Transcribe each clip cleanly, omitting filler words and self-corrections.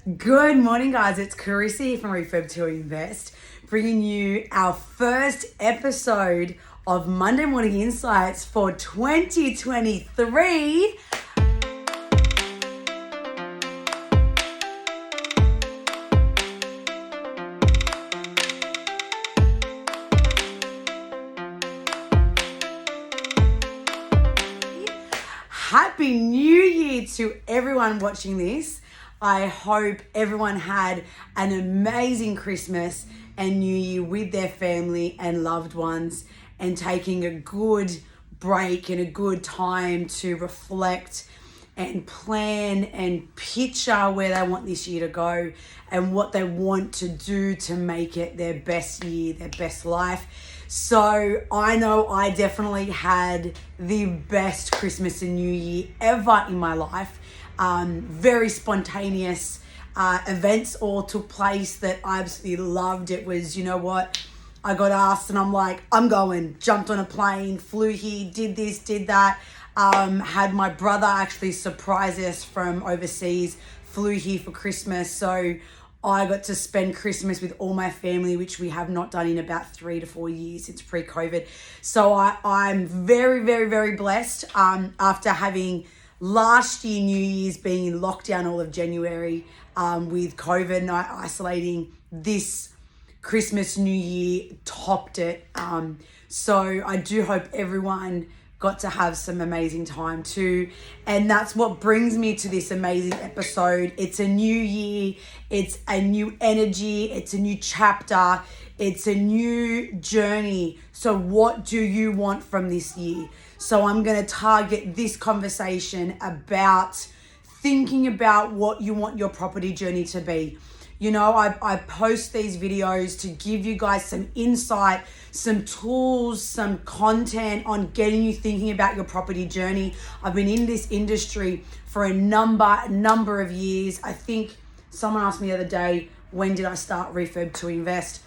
Good morning, guys. It's Corissa here from Refurb to Invest, bringing you our first episode of Monday Morning Insights for 2023. Happy New Year to everyone watching this. I hope everyone had an amazing Christmas and New Year with their family and loved ones, and taking a good break and a good time to reflect and plan and picture where they want this year to go and what they want to do to make it their best year, their best life. So I know I definitely had the best Christmas and New Year ever in my life. Very spontaneous events all took place that I absolutely loved. It was, you know what, I got asked and I'm like, I'm going. Jumped on a plane, flew here, did this, did that. Had my brother actually surprise us from overseas, flew here for Christmas. So I got to spend Christmas with all my family, which we have not done in about 3 to 4 years since pre-COVID. So I'm very, very, very blessed after having last year, New Year's, being in lockdown all of January with COVID and isolating. This Christmas, New Year topped it. So I do hope everyone got to have some amazing time too. And that's what brings me to this amazing episode. It's a new year. It's a new energy. It's a new chapter. It's a new journey. So what do you want from this year? So I'm going to target this conversation about thinking about what you want your property journey to be. You know, I post these videos to give you guys some insight, some tools, some content on getting you thinking about your property journey. I've been in this industry for a number of years. I think someone asked me the other day, when did I start Refurb to Invest?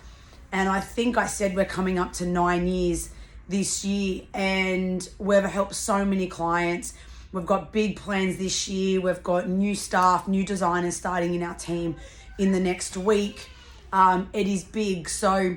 And I think I said we're coming up to 9 years this year, and we've helped so many clients. We've got big plans this year. We've got new staff, new designers starting in our team in the next week. It is big. So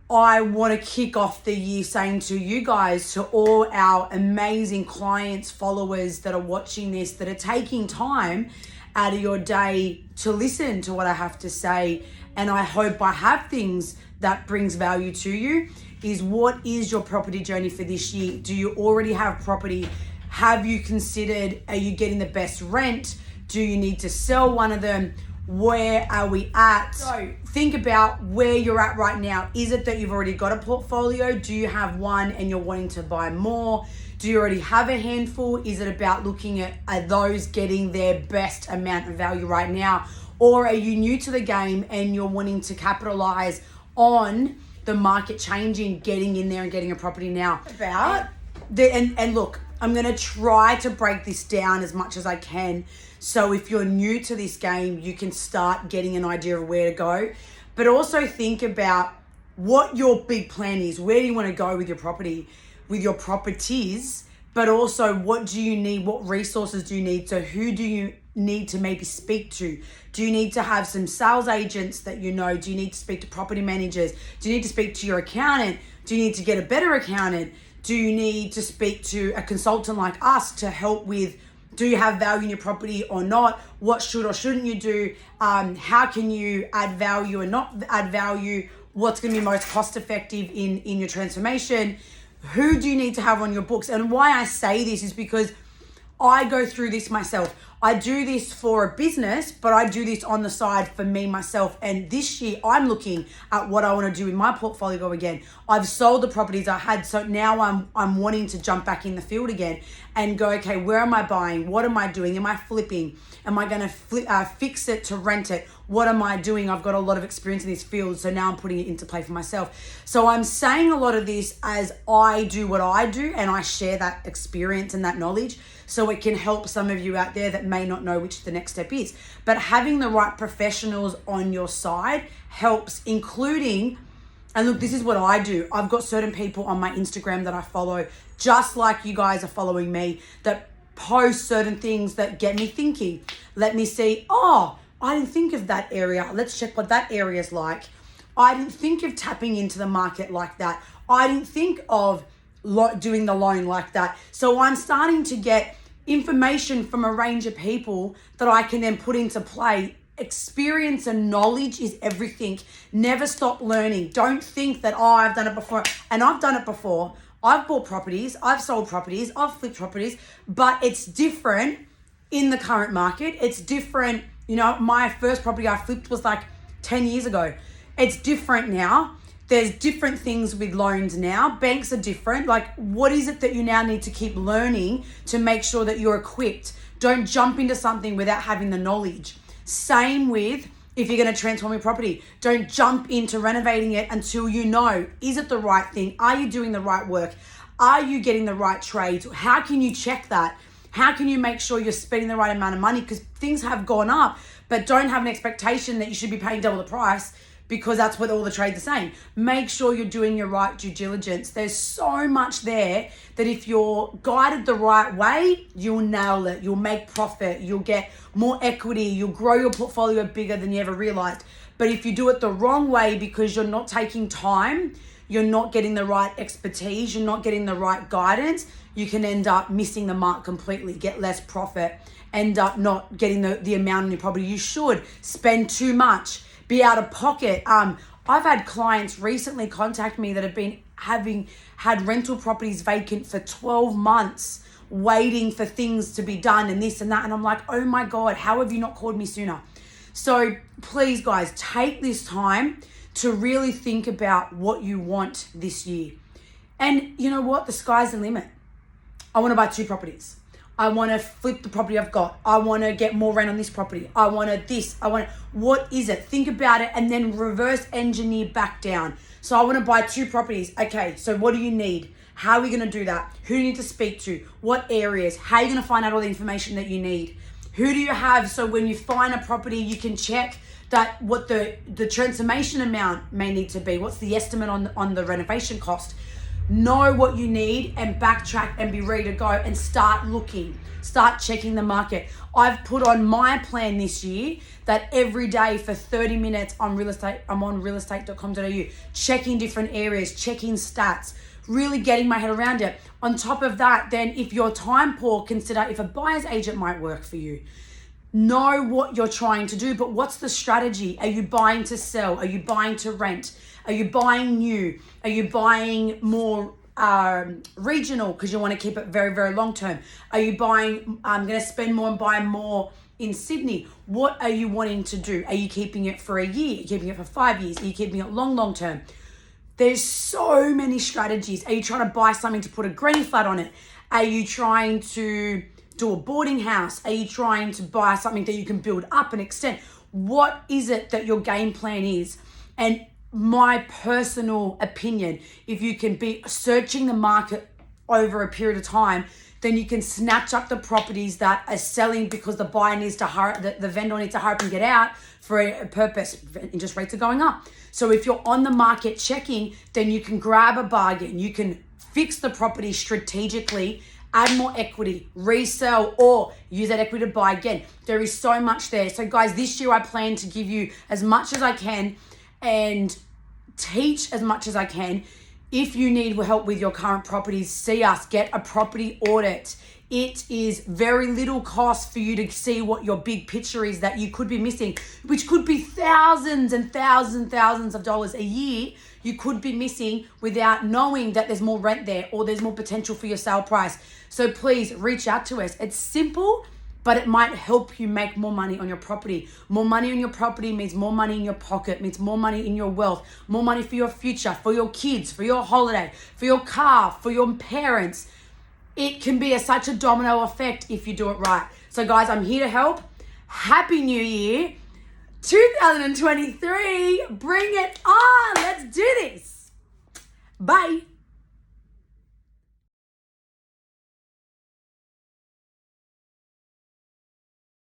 I want to kick off the year saying to you guys, to all our amazing clients, followers that are watching this, that are taking time out of your day to listen to what I have to say, and I hope I have things that brings value to you, is what is your property journey for this year? Do you already have property? Have you considered, are you getting the best rent? Do you need to sell one of them? Where are we at? So think about where you're at right now. Is it that you've already got a portfolio? Do you have one and you're wanting to buy more? Do you already have a handful? Is it about looking at those getting their best amount of value right now? Or are you new to the game and you're wanting to capitalize on the market changing, getting in there and getting a property now? And look, I'm going to try to break this down as much as I can. So if you're new to this game, you can start getting an idea of where to go. But also think about what your big plan is. Where do you want to go with your property, with your properties? But also, what do you need? What resources do you need? So who do you need to maybe speak to? Do you need to have some sales agents that you know? Do you need to speak to property managers? Do you need to speak to your accountant? Do you need to get a better accountant? Do you need to speak to a consultant like us to help with, do you have value in your property or not? What should or shouldn't you do? How can you add value and not add value? What's going to be most cost effective in your transformation? Who do you need to have on your books? And why I say this is because I go through this myself. I do this for a business, but I do this on the side for me, myself. And this year I'm looking at what I want to do with my portfolio again. I've sold the properties I had. So now I'm wanting to jump back in the field again and go, okay, where am I buying? What am I doing? Am I flipping? Am I going to fix it to rent it? What am I doing? I've got a lot of experience in this field. So now I'm putting it into play for myself. So I'm saying a lot of this as I do what I do, and I share that experience and that knowledge, so it can help some of you out there that may not know which the next step is. But having the right professionals on your side helps, including, and look, this is what I do. I've got certain people on my Instagram that I follow, just like you guys are following me, that post certain things that get me thinking. Let me see, oh, I didn't think of that area. Let's check what that area is like. I didn't think of tapping into the market like that. I didn't think of doing the loan like that. So I'm starting to get information from a range of people that I can then put into play. Experience and knowledge is everything. Never stop learning. Don't think that, I've done it before. And I've done it before. I've bought properties, I've sold properties, I've flipped properties, but it's different in the current market. It's different. My first property I flipped was like 10 years ago. It's different now. There's different things with loans now. Banks are different. Like, what is it that you now need to keep learning to make sure that you're equipped? Don't jump into something without having the knowledge. Same with if you're going to transform your property. Don't jump into renovating it until you know, is it the right thing? Are you doing the right work? Are you getting the right trades? How can you check that? How can you make sure you're spending the right amount of money? Because things have gone up, but don't have an expectation that you should be paying double the price because that's what all the trades are saying. Make sure you're doing your right due diligence. There's so much there that if you're guided the right way, you'll nail it. You'll make profit. You'll get more equity. You'll grow your portfolio bigger than you ever realized. But if you do it the wrong way because you're not taking time, you're not getting the right expertise, you're not getting the right guidance, you can end up missing the mark completely, get less profit, end up not getting the amount on your property you should, spend too much, be out of pocket. I've had clients recently contact me that have been had rental properties vacant for 12 months, waiting for things to be done and this and that. And I'm like, oh my God, how have you not called me sooner? So please, guys, take this time to really think about what you want this year. And you know what? The sky's the limit. I want to buy 2 properties. I want to flip the property I've got. I want to get more rent on this property. I want to this. What is it? Think about it and then reverse engineer back down. So I want to buy 2 properties. Okay, so what do you need? How are we going to do that? Who do you need to speak to? What areas? How are you going to find out all the information that you need? Who do you have? So when you find a property, you can check that what the transformation amount may need to be. What's the estimate on the renovation cost? Know what you need and backtrack and be ready to go and start looking. Start checking the market. I've put on my plan this year that every day for 30 minutes on real estate, I'm on realestate.com.au, checking different areas, checking stats, really getting my head around it. On top of that, then if you're time poor, consider if a buyer's agent might work for you. Know what you're trying to do, but what's the strategy? Are you buying to sell? Are you buying to rent? Are you buying new? Are you buying more regional because you want to keep it very, very long term? Are you buying, I'm going to spend more and buy more in Sydney? What are you wanting to do? Are you keeping it for a year? Are you keeping it for 5 years? Are you keeping it long term? There's so many strategies. Are you trying to buy something to put a granny flat on it? Are you trying to do a boarding house? Are you trying to buy something that you can build up and extend? What is it that your game plan is? And my personal opinion, if you can be searching the market over a period of time, then you can snatch up the properties that are selling because the buyer needs to hurry, the vendor needs to hurry up and get out for a purpose. Interest rates are going up. So if you're on the market checking, then you can grab a bargain. You can fix the property strategically, add more equity, resell, or use that equity to buy again. There is so much there. So guys, this year I plan to give you as much as I can and teach as much as I can. If you need help with your current properties, see us, get a property audit. It is very little cost for you to see what your big picture is that you could be missing, which could be thousands and thousands of dollars a year you could be missing without knowing that there's more rent there or there's more potential for your sale price. So please reach out to us. It's simple, but it might help you make more money on your property. More money on your property means more money in your pocket, means more money in your wealth, more money for your future, for your kids, for your holiday, for your car, for your parents. It can be such a domino effect if you do it right. So guys, I'm here to help. Happy New Year. 2023, bring it on. Let's do this. Bye.